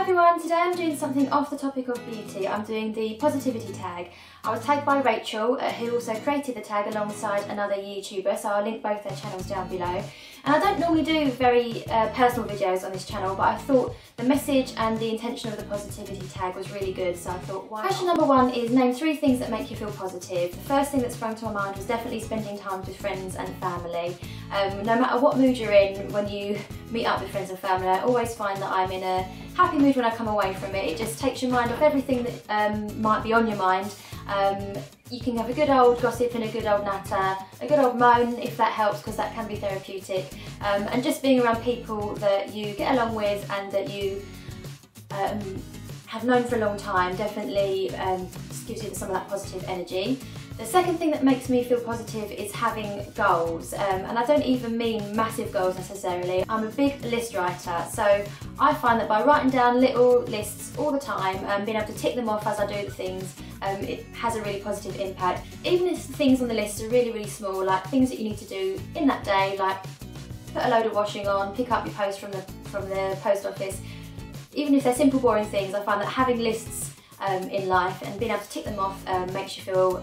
everyone, today I'm doing something off the topic of beauty. I'm doing the positivity tag. I was tagged by Rachel, who also created the tag alongside another YouTuber, so I'll link both their channels down below. And I don't normally do very personal videos on this channel, but I thought the message and the intention of the positivity tag was really good, so I thought, why not? Question number 1 is name 3 things that make you feel positive. The first thing that sprung to my mind was definitely spending time with friends and family. No matter what mood you're in when you meet up with friends and family, I always find that I'm in a happy mood when I come away from it. It just takes your mind off everything that might be on your mind. You can have a good old gossip and a good old natter, a good old moan if that helps, because that can be therapeutic, and just being around people that you get along with and that you have known for a long time definitely just gives you some of that positive energy. The second thing that makes me feel positive is having goals, and I don't even mean massive goals necessarily. I'm a big list writer, so I find that by writing down little lists all the time and being able to tick them off as I do the things, it has a really positive impact. Even if the things on the list are really, really small, like things that you need to do in that day, like put a load of washing on, pick up your post from the post office. Even if they're simple, boring things, I find that having lists in life and being able to tick them off makes you feel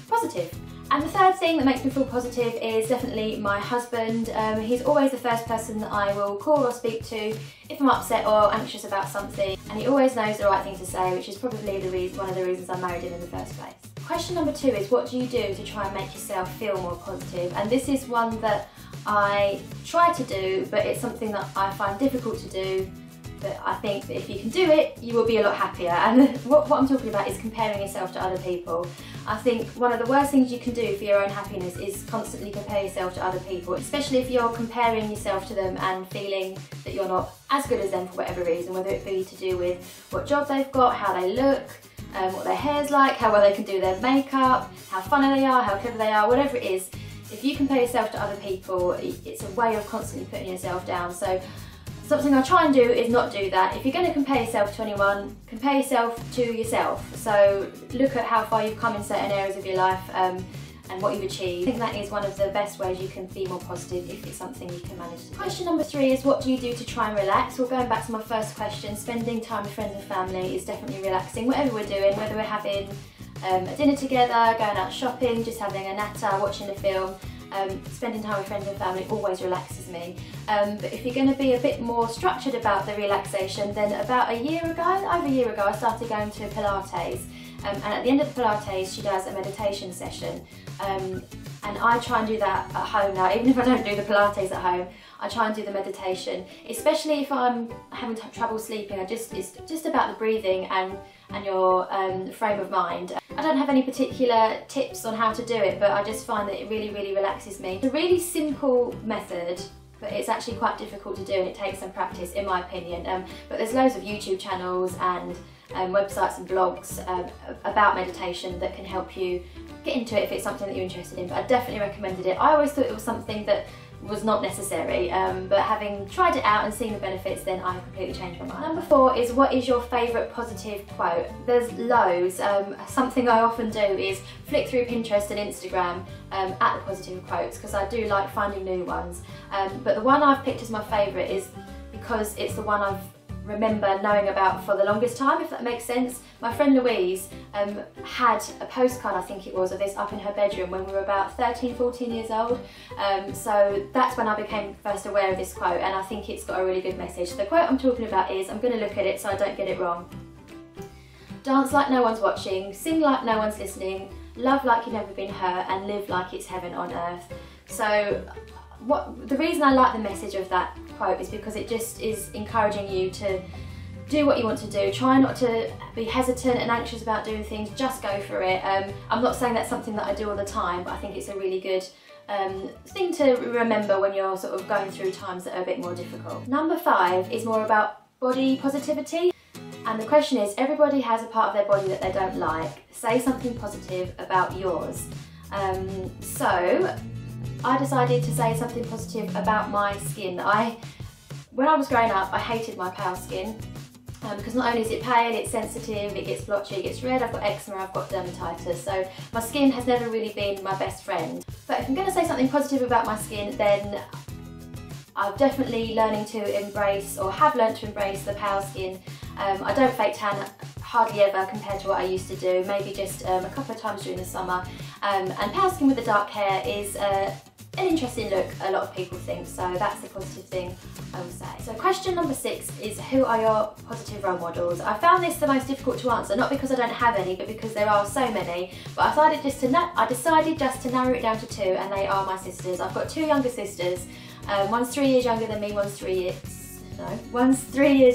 positive. And the third thing that makes me feel positive is definitely my husband. He's always the first person that I will call or speak to if I'm upset or anxious about something, and he always knows the right thing to say, which is probably one of the reasons I married him in the first place. Question number 2 is, what do you do to try and make yourself feel more positive? And this is one that I try to do, but it's something that I find difficult to do. But I think that if you can do it, you will be a lot happier. And what I'm talking about is comparing yourself to other people. I think one of the worst things you can do for your own happiness is constantly compare yourself to other people, especially if you're comparing yourself to them and feeling that you're not as good as them for whatever reason, whether it be to do with what job they've got, how they look, what their hair's like, how well they can do their makeup, how funny they are, how clever they are, whatever it is. If you compare yourself to other people, it's a way of constantly putting yourself down. So something I try and do is not do that. If you're going to compare yourself to anyone, compare yourself to yourself. So look at how far you've come in certain areas of your life and what you've achieved. I think that is one of the best ways you can be more positive if it's something you can manage to do. Question number 3 is, what do you do to try and relax? Well, going back to my first question, spending time with friends and family is definitely relaxing. Whatever we're doing, whether we're having a dinner together, going out shopping, just having a natter, watching a film, spending time with friends and family always relaxes me. But if you're going to be a bit more structured about the relaxation, then about over a year ago, I started going to Pilates. And at the end of the Pilates, she does a meditation session. And I try and do that at home now. Even if I don't do the Pilates at home, I try and do the meditation, especially if I'm having trouble sleeping. It's just about the breathing and your frame of mind. I don't have any particular tips on how to do it, but I just find that it really, really relaxes me. It's a really simple method, but it's actually quite difficult to do, and it takes some practice, in my opinion. But there's loads of YouTube channels and websites and blogs about meditation that can help you get into it if it's something that you're interested in. But I definitely recommended it. I always thought it was something that was not necessary, but having tried it out and seen the benefits, then I completely changed my mind. Number 4 is, what is your favourite positive quote? There's loads. Something I often do is flick through Pinterest and Instagram at the positive quotes, because I do like finding new ones. But the one I've picked as my favourite is because it's the one I've remember knowing about for the longest time, if that makes sense. My friend Louise had a postcard, I think it was, of this up in her bedroom when we were about 13, 14 years old. So that's when I became first aware of this quote, and I think it's got a really good message. The quote I'm talking about is, I'm going to look at it so I don't get it wrong. Dance like no one's watching, sing like no one's listening, love like you've never been hurt, and live like it's heaven on earth. So the reason I like the message of that quote is because it just is encouraging you to do what you want to do. Try not to be hesitant and anxious about doing things, just go for it. I'm not saying that's something that I do all the time, but I think it's a really good thing to remember when you're sort of going through times that are a bit more difficult. Number 5 is more about body positivity. And the question is, everybody has a part of their body that they don't like. Say something positive about yours. So I decided to say something positive about my skin. When I was growing up, I hated my pale skin because not only is it pale, it's sensitive, it gets blotchy, it gets red, I've got eczema, I've got dermatitis, so my skin has never really been my best friend. But if I'm going to say something positive about my skin, then I'm definitely learning to embrace, or have learned to embrace, the pale skin. I don't fake tan hardly ever compared to what I used to do, maybe just a couple of times during the summer. And pale skin with the dark hair is an interesting look, a lot of people think, so that's the positive thing I would say. So question number 6 is, who are your positive role models? I found this the most difficult to answer, not because I don't have any, but because there are so many. But I decided just to narrow it down to 2, and they are my sisters. I've got 2 younger sisters. One's 3 years younger than me, one's 3 years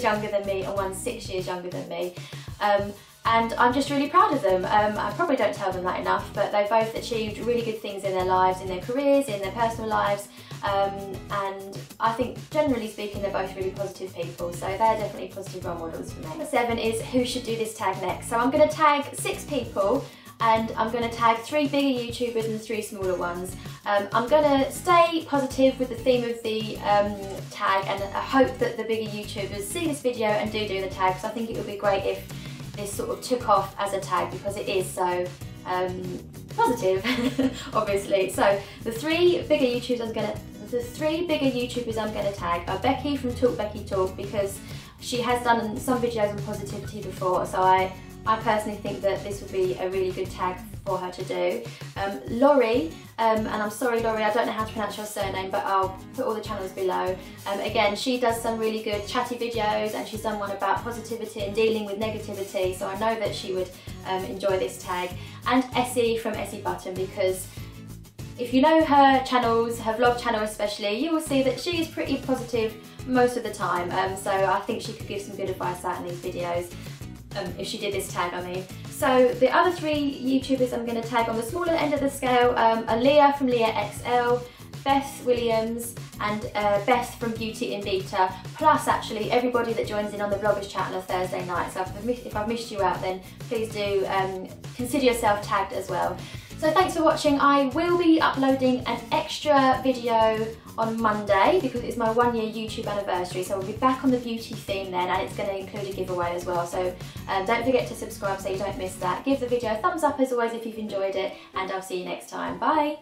younger than me, and one's 6 years younger than me. And I'm just really proud of them. I probably don't tell them that enough, but they've both achieved really good things in their lives, in their careers, in their personal lives, and I think generally speaking they're both really positive people, so they're definitely positive role models for me. Number 7 is, who should do this tag next? So I'm going to tag 6 people, and I'm going to tag 3 bigger YouTubers and 3 smaller ones. I'm going to stay positive with the theme of the tag, and I hope that the bigger YouTubers see this video and do the tag, because I think it would be great if this sort of took off as a tag, because it is so positive, obviously. So the 3 bigger YouTubers I'm going to tag are Becky from Talk Becky Talk, because she has done some videos on positivity before, so I personally think that this would be a really good tag for her to do. Laurie, and I'm sorry Laurie, I don't know how to pronounce your surname, but I'll put all the channels below. Again, she does some really good chatty videos, and she's done one about positivity and dealing with negativity, so I know that she would enjoy this tag. And Essie from essiebutton, because if you know her channels, her vlog channel especially, you will see that she is pretty positive most of the time, so I think she could give some good advice out in these videos. If she did this tag, I mean. So the other 3 YouTubers I'm going to tag on the smaller end of the scale are Leah from Leah XL, Beth Williams, and Beth from Beauty in Beta, plus actually everybody that joins in on the vloggers chat on a Thursday night. So if I've missed you out, then please do consider yourself tagged as well. So thanks for watching. I will be uploading an extra video on Monday because it's my 1 year YouTube anniversary, so we'll be back on the beauty theme then, and it's going to include a giveaway as well, so don't forget to subscribe so you don't miss that. Give the video a thumbs up as always if you've enjoyed it, and I'll see you next time. Bye!